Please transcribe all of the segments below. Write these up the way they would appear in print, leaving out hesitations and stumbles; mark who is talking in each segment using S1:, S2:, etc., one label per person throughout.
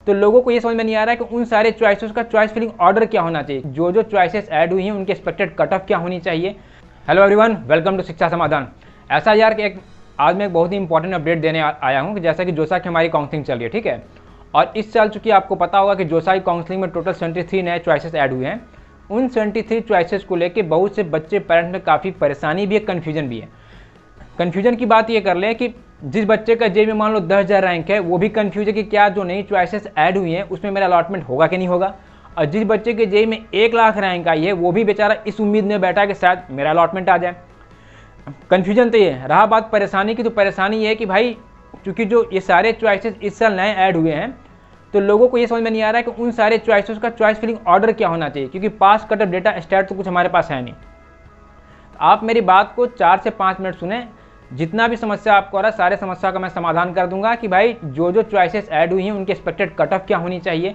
S1: तो लोगों को ये समझ में नहीं आ रहा है कि उन सारे चॉइसेस का चॉइस फिलिंग ऑर्डर क्या होना चाहिए, जो जो चॉइसेस ऐड हुई हैं उनके एक्सपेक्टेड कट ऑफ क्या होनी चाहिए। हेलो एवरीवन, वेलकम टू शिक्षा समाधान। ऐसा यार कि आज मैं एक बहुत ही इंपॉर्टेंट अपडेट देने आया हूँ कि जैसा कि जोसा की हमारी काउंसलिंग चल रही है, ठीक है। और इस साल चूँकि आपको पता होगा कि जोसा की काउंसलिंग में टोटल 73 नए चॉइसेस ऐड हुए हैं। उन 73 चॉइसेस को लेकर बहुत से बच्चे पेरेंट्स में काफ़ी परेशानी भी है, कन्फ्यूजन भी है। कन्फ्यूजन की बात ये कर लें कि जिस बच्चे का जे में मान लो 10,000 रैंक है, वो भी कन्फ्यूज है कि क्या जो नई चॉइसेस ऐड हुई हैं उसमें मेरा अलॉटमेंट होगा कि नहीं होगा। और जिस बच्चे के जे में 1 लाख रैंक आई है, वो भी बेचारा इस उम्मीद में बैठा है कि शायद मेरा अलॉटमेंट आ जाए। कन्फ्यूजन तो ये है। रहा बात परेशानी की, तो परेशानी ये है कि भाई चूँकि जो ये सारे चॉइसेस इस साल नए ऐड हुए हैं, तो लोगों को ये समझ में नहीं आ रहा है कि उन सारे चॉइसेस का चॉइस फिलिंग ऑर्डर क्या होना चाहिए, क्योंकि पास कट ऑफ डेटा स्टैट तो कुछ हमारे पास है नहीं। आप मेरी बात को 4 से 5 मिनट सुने। जितना भी समस्या आपको आ रहा है, सारे समस्या का मैं समाधान कर दूंगा कि भाई जो जो चॉइसेस ऐड हुई हैं उनके एक्सपेक्टेड कट ऑफ क्या होनी चाहिए,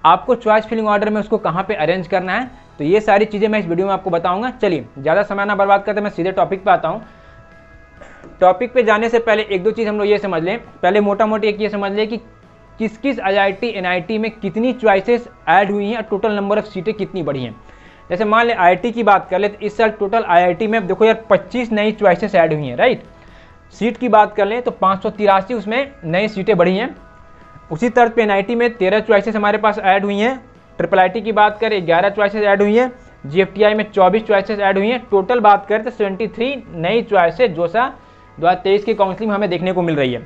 S1: आपको चॉइस फिलिंग ऑर्डर में उसको कहाँ पे अरेंज करना है। तो ये सारी चीज़ें मैं इस वीडियो में आपको बताऊंगा। चलिए ज़्यादा समय ना बर्बाद करते मैं सीधे टॉपिक पे आता हूँ। टॉपिक पे जाने से पहले एक दो चीज़ हम लोग ये समझ लें। पहले मोटा मोटी एक ये समझ लें कि किस किस IIT NIT में कितनी चॉइसेस ऐड हुई हैं और टोटल नंबर ऑफ सीटें कितनी बढ़ी हैं। जैसे मान लें IIT की बात कर ले तो इस साल टोटल IIT में देखो यार 25 नई चॉइसेस ऐड हुई हैं, राइट। सीट की बात कर लें तो 583 उसमें नई सीटें बढ़ी हैं। उसी तर्ज पे NIT में 13 चॉइसेस हमारे पास ऐड हुई हैं। IIT की बात करें 11 चॉइसेस ऐड हुई हैं। GFTI में 24 चॉइसेस ऐड हुई हैं। टोटल बात करें तो 73 नई चॉइसेस जोसा 2023 की काउंसलिंग में हमें देखने को मिल रही है।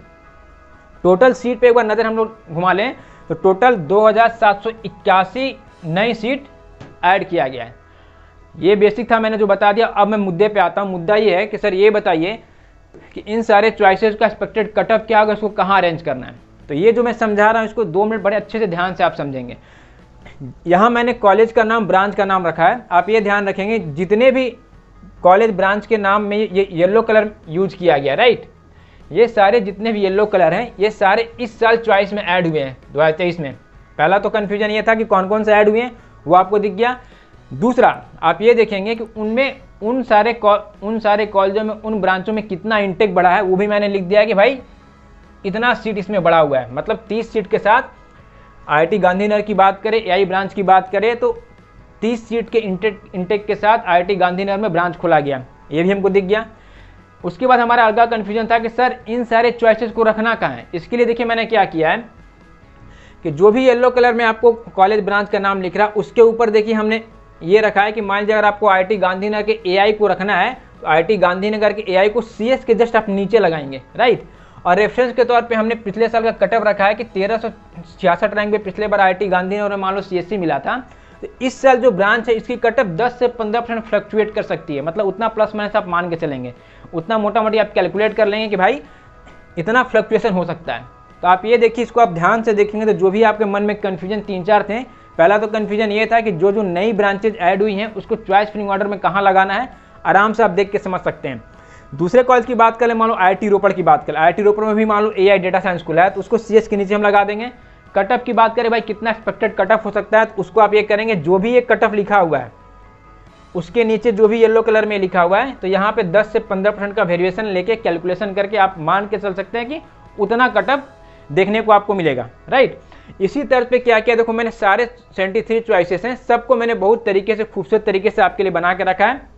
S1: टोटल सीट पे एक बार नज़र हम लोग घुमा लें तो टोटल 2781 नई सीट ऐड किया गया है। ये बेसिक था, मैंने जो बता दिया। अब मैं मुद्दे पे आता हूँ। मुद्दा ये है कि सर ये बताइए कि इन सारे चॉइसेस का एक्सपेक्टेड कट ऑफ क्या होगा, इसको कहाँ अरेंज करना है। तो ये जो मैं समझा रहा हूँ इसको 2 मिनट बड़े अच्छे से ध्यान से आप समझेंगे। यहाँ मैंने कॉलेज का नाम, ब्रांच का नाम रखा है। आप ये ध्यान रखेंगे जितने भी कॉलेज ब्रांच के नाम में ये येलो कलर यूज किया गया, राइट, ये सारे जितने भी येलो कलर हैं ये सारे इस साल चॉइस में ऐड हुए हैं 2023 में। पहला तो कन्फ्यूजन ये था कि कौन कौन से ऐड हुए हैं, वो आपको दिख गया। दूसरा आप ये देखेंगे कि उनमें उन सारे कॉलेजों में, उन ब्रांचों में कितना इंटेक बढ़ा है, वो भी मैंने लिख दिया है कि भाई इतना सीट इसमें बढ़ा हुआ है। मतलब 30 सीट के साथ IIT गांधीनगर की बात करें, AI ब्रांच की बात करें तो 30 सीट के इंटेक के साथ IIT गांधीनगर में ब्रांच खोला गया, ये भी हमको दिख गया। उसके बाद हमारा अलग कन्फ्यूजन था कि सर इन सारे चॉइसेस को रखना कहाँ है। इसके लिए देखिए मैंने क्या किया है कि जो भी येलो कलर में आपको कॉलेज ब्रांच का नाम लिख रहा है उसके ऊपर देखिए हमने ये रखा है कि मान लीजिए अगर आपको IIT गांधीनगर के AI को रखना है तो IIT गांधीनगर के AI को CS के जस्ट आप नीचे लगाएंगे, राइट। और रेफरेंस के तौर पे हमने पिछले साल का कटअप रखा है कि 1366 रैंक पे पिछले बार IIT गांधीनगर में मान लो CSC मिला था। तो इस साल जो ब्रांच है इसकी कटअप 10 से 15% फ्लक्चुएट कर सकती है। मतलब उतना प्लस माइनस आप मान के चलेंगे, उतना मोटा मोटी आप कैलकुलेट कर लेंगे कि भाई इतना फ्लक्चुएशन हो सकता है। तो आप ये देखिए, इसको आप ध्यान से देखेंगे तो जो भी आपके मन में कन्फ्यूजन 3-4 थे। पहला तो कन्फ्यूजन ये था कि जो जो नई ब्रांचेज ऐड हुई हैं उसको चॉइस फिलिंग ऑर्डर में कहाँ लगाना है, आराम से आप देख के समझ सकते हैं। दूसरे कॉलेज की बात करें, मान लो IIT रोपड़ की बात करें, IIT रोपड़ में भी मान लो AI डेटा साइंस खुला है तो उसको CS के नीचे हम लगा देंगे। कटअप की बात करें भाई कितना एक्सपेक्टेड कटअप हो सकता है, तो उसको आप ये करेंगे जो भी ये कटअप लिखा हुआ है उसके नीचे जो भी येलो कलर में लिखा हुआ है, तो यहाँ पे 10 से 15% का वेरिएशन लेके कैलकुलेशन करके आप मान के चल सकते हैं कि उतना कटअप देखने को आपको मिलेगा, राइट। इसी तर्ज पे क्या किया, देखो मैंने सारे 73 चॉइसेस हैं, सबको मैंने बहुत तरीके से, खूबसूरत तरीके से आपके लिए बना के रखा है।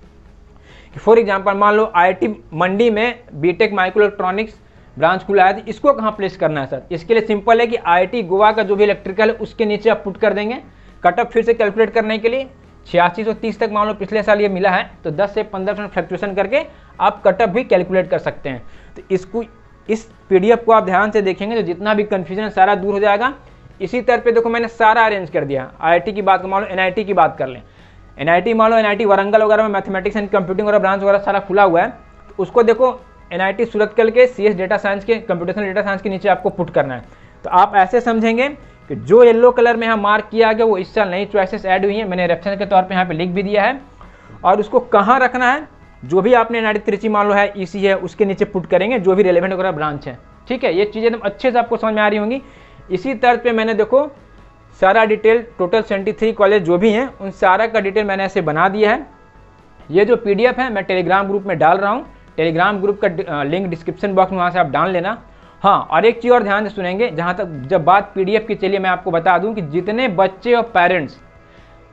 S1: फॉर एग्जाम्पल मान लो IIT मंडी में BTech माइक्रो इलेक्ट्रॉनिक्स ब्रांच खुला है, तो इसको कहाँ प्लेस करना है सर। इसके लिए सिंपल है कि IIT गोवा का जो भी इलेक्ट्रिकल है उसके नीचे आप पुट कर देंगे। कटअप फिर से कैलकुलेट करने के लिए 8630 तक मान लो पिछले साल ये मिला है, तो 10 से 15% फ्लक्चुएशन करके आप कटअप भी कैलकुलेट कर सकते हैं। तो इसको, इस PDF को आप ध्यान से देखेंगे तो जितना भी कन्फ्यूजन सारा दूर हो जाएगा। इसी तरह पे देखो मैंने सारा अरेंज कर दिया। IIT की बात मान लो, NIT की बात कर लें, NIT मान लो NIT वारंगल वगैरह में मैथमेटिक्स एंड कंप्यूटिंग वगैरह ब्रांच वगैरह सारा खुला हुआ है, तो उसको देखो NIT सूरतकल के CS डेटा साइंस के, कंप्यूटेशनल डेटा साइंस के नीचे आपको पुट करना है। तो आप ऐसे समझेंगे कि जो येलो कलर में यहाँ मार्क किया गया वो इस साल नई चॉइसेस ऐड हुई हैं, मैंने रेफरेंस के तौर पे यहाँ पे लिख भी दिया है। और उसको कहाँ रखना है, जो भी आपने NIT त्रिची मान लो है, EC है, उसके नीचे पुट करेंगे जो भी रेलेवेंट वगैरह ब्रांच है, ठीक है। ये चीज़ें एकदम अच्छे से आपको समझ में आ रही होंगी। इसी तर्ज पे मैंने देखो सारा डिटेल, टोटल 73 कॉलेज जो भी हैं उन सारा का डिटेल मैंने ऐसे बना दिया है। ये जो PDF है मैं टेलीग्राम ग्रुप में डाल रहा हूँ। टेलीग्राम ग्रुप का लिंक डिस्क्रिप्शन बॉक्स में, वहाँ से आप डाल लेना। हाँ, और एक चीज़ और ध्यान से सुनेंगे, जहाँ तक जब बात पीडीएफ की चलिए मैं आपको बता दूं कि जितने बच्चे और पेरेंट्स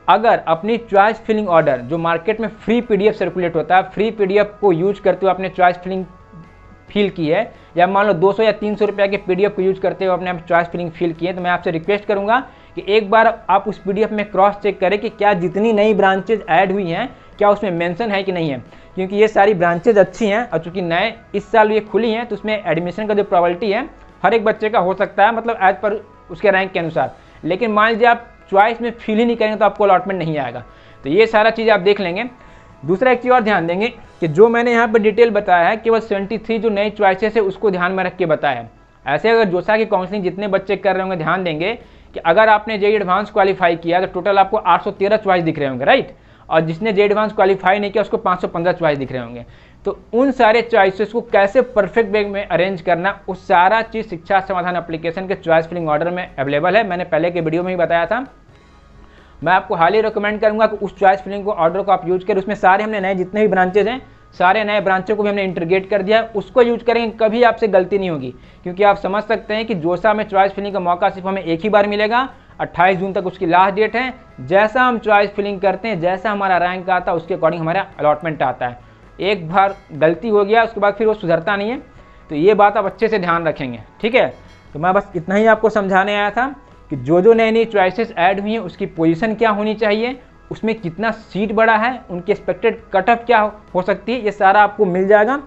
S1: अगर अपनी चॉइस फिलिंग ऑर्डर जो मार्केट में फ्री पीडीएफ सर्कुलेट होता है, फ्री पीडीएफ को यूज करते हुए अपने चॉइस फिलिंग फिल की है, या मान लो 200 या 300 रुपये के पीडीएफ को यूज करते हुए अपने चॉइस फिलिंग फिल की है, तो मैं आपसे रिक्वेस्ट करूंगा कि एक बार आप उस पीडीएफ में क्रॉस चेक करें कि क्या जितनी नई ब्रांचेज ऐड हुई हैं क्या उसमें मेंशन है कि नहीं है, क्योंकि ये सारी ब्रांचेज अच्छी हैं और चूंकि नए इस साल ये खुली हैं तो उसमें एडमिशन का जो प्रोबेबिलिटी है हर एक बच्चे का हो सकता है, मतलब एज पर उसके रैंक के अनुसार। लेकिन मान लीजिए आप चॉइस में फिल ही नहीं करेंगे तो आपको अलॉटमेंट नहीं आएगा। तो ये सारा चीज़ आप देख लेंगे। दूसरा एक चीज़ और ध्यान देंगे कि जो मैंने यहाँ पर डिटेल बताया है केवल 73 जो नई चॉइसेस है उसको ध्यान में रख के बताया है। ऐसे अगर जोसा की काउंसलिंग जितने बच्चे कर रहे होंगे ध्यान देंगे कि अगर आपने जेईई एडवांस क्वालिफाई किया तो टोटल आपको 813 चॉइस दिख रहे होंगे, राइट, और जिसने जेईई एडवांस क्वालिफाई नहीं किया उसको 515 चॉइस दिख रहे होंगे। तो उन सारे चॉइसेस को कैसे परफेक्ट वे में अरेंज करना, उस सारा चीज़ शिक्षा समाधान एप्लीकेशन के चॉइस फिलिंग ऑर्डर में अवेलेबल है। मैंने पहले के वीडियो में ही बताया था। मैं आपको हाईली रिकमेंड करूंगा कि उस चॉइस फिलिंग को ऑर्डर को आप यूज करें। उसमें सारे हमने नए जितने भी ब्रांचेज हैं सारे नए ब्रांचों को भी हमने इंटीग्रेट कर दिया है, उसको यूज करेंगे कभी आपसे गलती नहीं होगी, क्योंकि आप समझ सकते हैं कि जोसा में चॉइस फिलिंग का मौका सिर्फ हमें एक ही बार मिलेगा। 28 जून तक उसकी लास्ट डेट है। जैसा हम चॉइस फिलिंग करते हैं, जैसा हमारा रैंक आता है उसके अकॉर्डिंग हमारा अलॉटमेंट आता है। एक बार गलती हो गया उसके बाद फिर वो सुधरता नहीं है, तो ये बात आप अच्छे से ध्यान रखेंगे, ठीक है। तो मैं बस इतना ही आपको समझाने आया था कि जो नई नई चॉइसेस ऐड हुई हैं उसकी पोजीशन क्या होनी चाहिए, उसमें कितना सीट बढ़ा है, उनकी एक्सपेक्टेड कट ऑफ क्या हो सकती है, ये सारा आपको मिल जाएगा।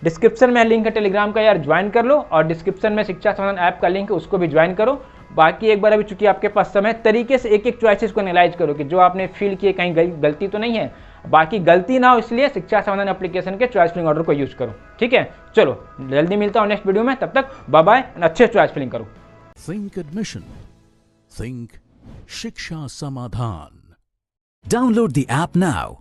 S1: डिस्क्रिप्शन में लिंक है टेलीग्राम का, यार ज्वाइन कर लो, और डिस्क्रिप्शन में शिक्षा समाधान ऐप का लिंक है उसको भी ज्वाइन करो। बाकी एक बार अभी चूंकि आपके पास समय, तरीके से एक एक चॉइसेस को एनालाइज करो कि जो आपने फील किए कहीं गलती तो नहीं है, बाकी गलती ना हो इसलिए शिक्षा समाधान एप्लीकेशन के चॉइस फिलिंग ऑर्डर को यूज करो, ठीक है। चलो जल्दी मिलता हूँ नेक्स्ट वीडियो में, तब तक बाय बाय, अच्छे चॉइस फिलिंग करो।
S2: Think Admission. Think Shiksha Samadhan. Download the app now